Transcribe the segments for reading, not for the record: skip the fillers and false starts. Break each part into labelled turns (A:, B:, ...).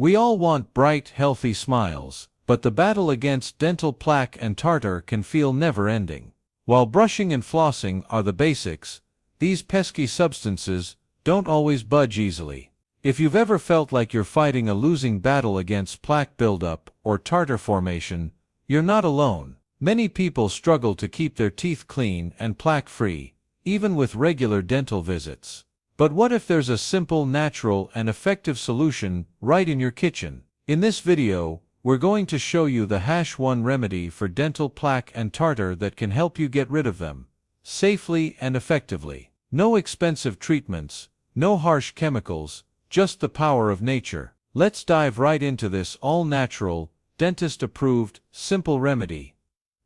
A: We all want bright, healthy smiles, but the battle against dental plaque and tartar can feel never-ending. While brushing and flossing are the basics, these pesky substances don't always budge easily. If you've ever felt like you're fighting a losing battle against plaque buildup or tartar formation, you're not alone. Many people struggle to keep their teeth clean and plaque-free, even with regular dental visits. But what if there's a simple, natural, and effective solution right in your kitchen? In this video, we're going to show you the #1 remedy for dental plaque and tartar that can help you get rid of them safely and effectively. No expensive treatments, no harsh chemicals, just the power of nature. Let's dive right into this all-natural, dentist-approved, simple remedy.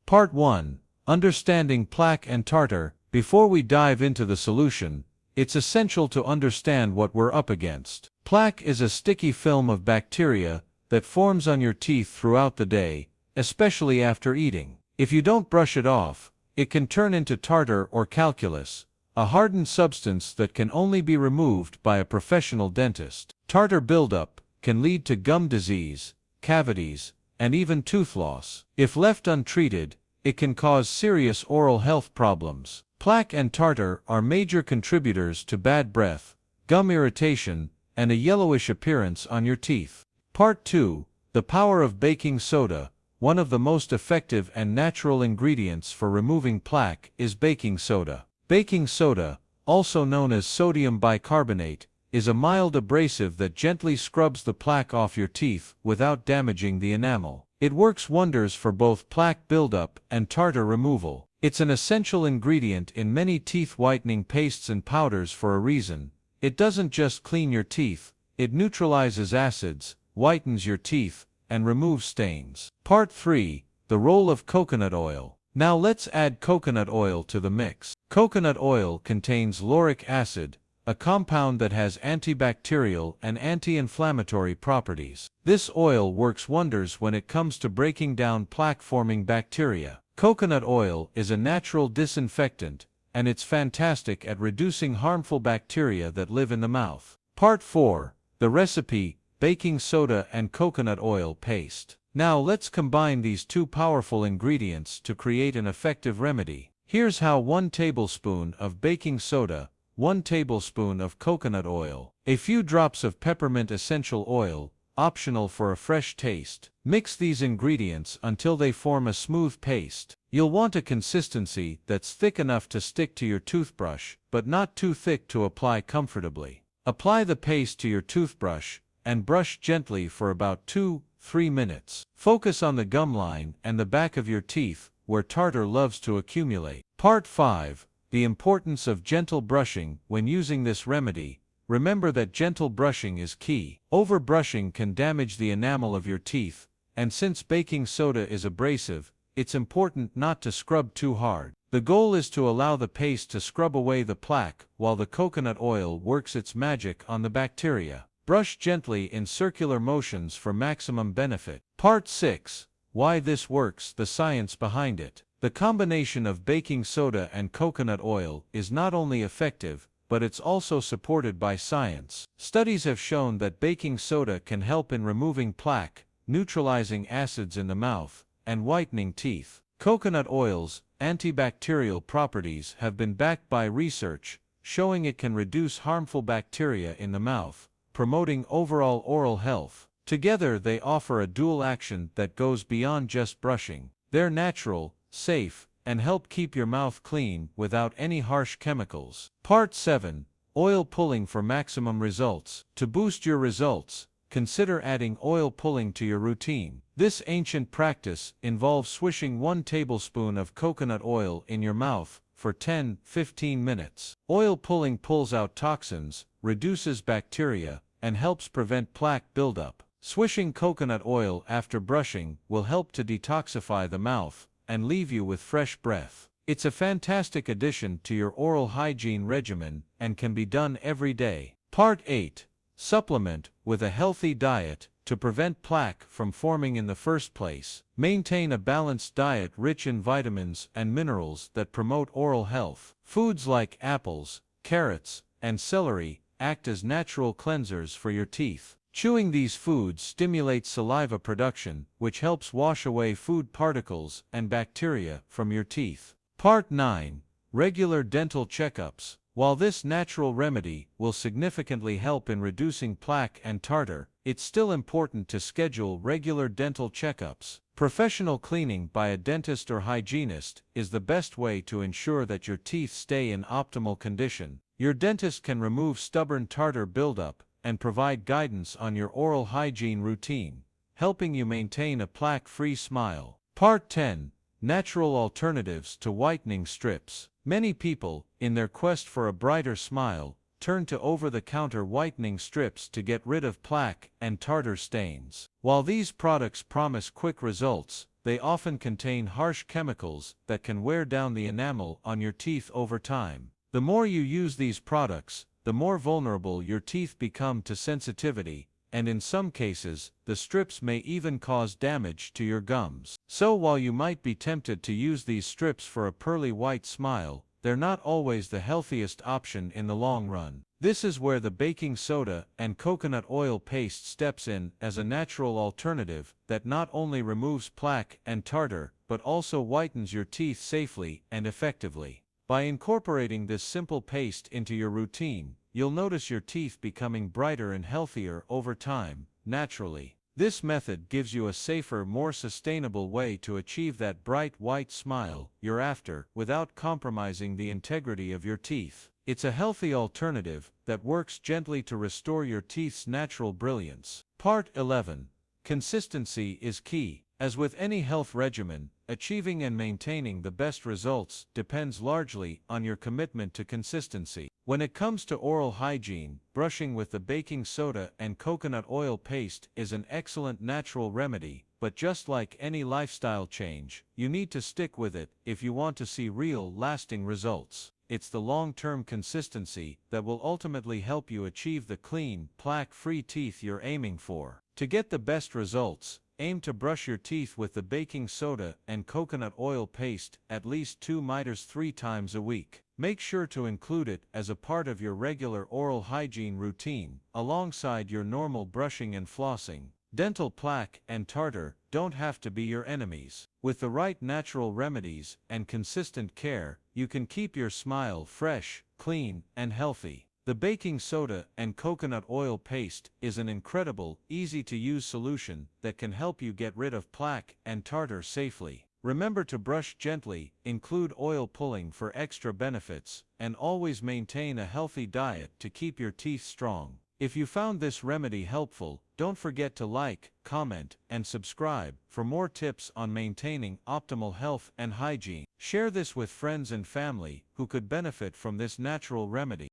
A: Part 1. Understanding plaque and tartar. Before we dive into the solution, it's essential to understand what we're up against. Plaque is a sticky film of bacteria that forms on your teeth throughout the day, especially after eating. If you don't brush it off, it can turn into tartar or calculus, a hardened substance that can only be removed by a professional dentist. Tartar buildup can lead to gum disease, cavities, and even tooth loss. If left untreated, it can cause serious oral health problems. Plaque and tartar are major contributors to bad breath, gum irritation, and a yellowish appearance on your teeth. Part 2. The power of baking soda. One of the most effective and natural ingredients for removing plaque is baking soda. Baking soda, also known as sodium bicarbonate, is a mild abrasive that gently scrubs the plaque off your teeth without damaging the enamel. It works wonders for both plaque buildup and tartar removal. It's an essential ingredient in many teeth whitening pastes and powders for a reason. It doesn't just clean your teeth, it neutralizes acids, whitens your teeth, and removes stains. Part 3. The role of coconut oil. Now let's add coconut oil to the mix. Coconut oil contains lauric acid, a compound that has antibacterial and anti-inflammatory properties. This oil works wonders when it comes to breaking down plaque-forming bacteria. Coconut oil is a natural disinfectant, and it's fantastic at reducing harmful bacteria that live in the mouth. Part 4. The recipe: baking soda and coconut oil paste. Now let's combine these two powerful ingredients to create an effective remedy. Here's how: 1 tablespoon of baking soda, 1 tablespoon of coconut oil, a few drops of peppermint essential oil, optional for a fresh taste. Mix these ingredients until they form a smooth paste. You'll want a consistency that's thick enough to stick to your toothbrush, but not too thick to apply comfortably. Apply the paste to your toothbrush and brush gently for about 2-3 minutes. Focus on the gum line and the back of your teeth, where tartar loves to accumulate. Part 5. The importance of gentle brushing when using this remedy. Remember that gentle brushing is key. Overbrushing can damage the enamel of your teeth, and since baking soda is abrasive, it's important not to scrub too hard. The goal is to allow the paste to scrub away the plaque while the coconut oil works its magic on the bacteria. Brush gently in circular motions for maximum benefit. Part 6. Why this works: the science behind it. The combination of baking soda and coconut oil is not only effective, but it's also supported by science. Studies have shown that baking soda can help in removing plaque, neutralizing acids in the mouth, and whitening teeth. Coconut oil's antibacterial properties have been backed by research, showing it can reduce harmful bacteria in the mouth, promoting overall oral health. Together they offer a dual action that goes beyond just brushing. They're natural, safe, and help keep your mouth clean without any harsh chemicals. Part 7. Oil pulling for maximum results. To boost your results, consider adding oil pulling to your routine. This ancient practice involves swishing 1 tablespoon of coconut oil in your mouth for 10-15 minutes. Oil pulling pulls out toxins, reduces bacteria, and helps prevent plaque buildup. Swishing coconut oil after brushing will help to detoxify the mouth and leave you with fresh breath. It's a fantastic addition to your oral hygiene regimen and can be done every day. Part 8. Supplement with a healthy diet. To prevent plaque from forming in the first place, maintain a balanced diet rich in vitamins and minerals that promote oral health. Foods like apples, carrots, and celery act as natural cleansers for your teeth. Chewing these foods stimulates saliva production, which helps wash away food particles and bacteria from your teeth. Part 9. Regular dental checkups. While this natural remedy will significantly help in reducing plaque and tartar, it's still important to schedule regular dental checkups. Professional cleaning by a dentist or hygienist is the best way to ensure that your teeth stay in optimal condition. Your dentist can remove stubborn tartar buildup and provide guidance on your oral hygiene routine, helping you maintain a plaque-free smile. Part 10. Natural alternatives to whitening strips. Many people, in their quest for a brighter smile, turn to over-the-counter whitening strips to get rid of plaque and tartar stains. While these products promise quick results, they often contain harsh chemicals that can wear down the enamel on your teeth over time. The more you use these products, the more vulnerable your teeth become to sensitivity, and in some cases, the strips may even cause damage to your gums. So while you might be tempted to use these strips for a pearly white smile, they're not always the healthiest option in the long run. This is where the baking soda and coconut oil paste steps in as a natural alternative that not only removes plaque and tartar, but also whitens your teeth safely and effectively. By incorporating this simple paste into your routine, you'll notice your teeth becoming brighter and healthier over time, naturally. This method gives you a safer, more sustainable way to achieve that bright white smile you're after without compromising the integrity of your teeth. It's a healthy alternative that works gently to restore your teeth's natural brilliance. Part 11. Consistency is key. As with any health regimen, achieving and maintaining the best results depends largely on your commitment to consistency. When it comes to oral hygiene, brushing with the baking soda and coconut oil paste is an excellent natural remedy, but just like any lifestyle change, you need to stick with it if you want to see real, lasting results. It's the long-term consistency that will ultimately help you achieve the clean, plaque-free teeth you're aiming for. To get the best results, aim to brush your teeth with the baking soda and coconut oil paste at least 3 times a week. Make sure to include it as a part of your regular oral hygiene routine, alongside your normal brushing and flossing. Dental plaque and tartar don't have to be your enemies. With the right natural remedies and consistent care, you can keep your smile fresh, clean, and healthy. The baking soda and coconut oil paste is an incredible, easy-to-use solution that can help you get rid of plaque and tartar safely. Remember to brush gently, include oil pulling for extra benefits, and always maintain a healthy diet to keep your teeth strong. If you found this remedy helpful, don't forget to like, comment, and subscribe for more tips on maintaining optimal health and hygiene. Share this with friends and family who could benefit from this natural remedy.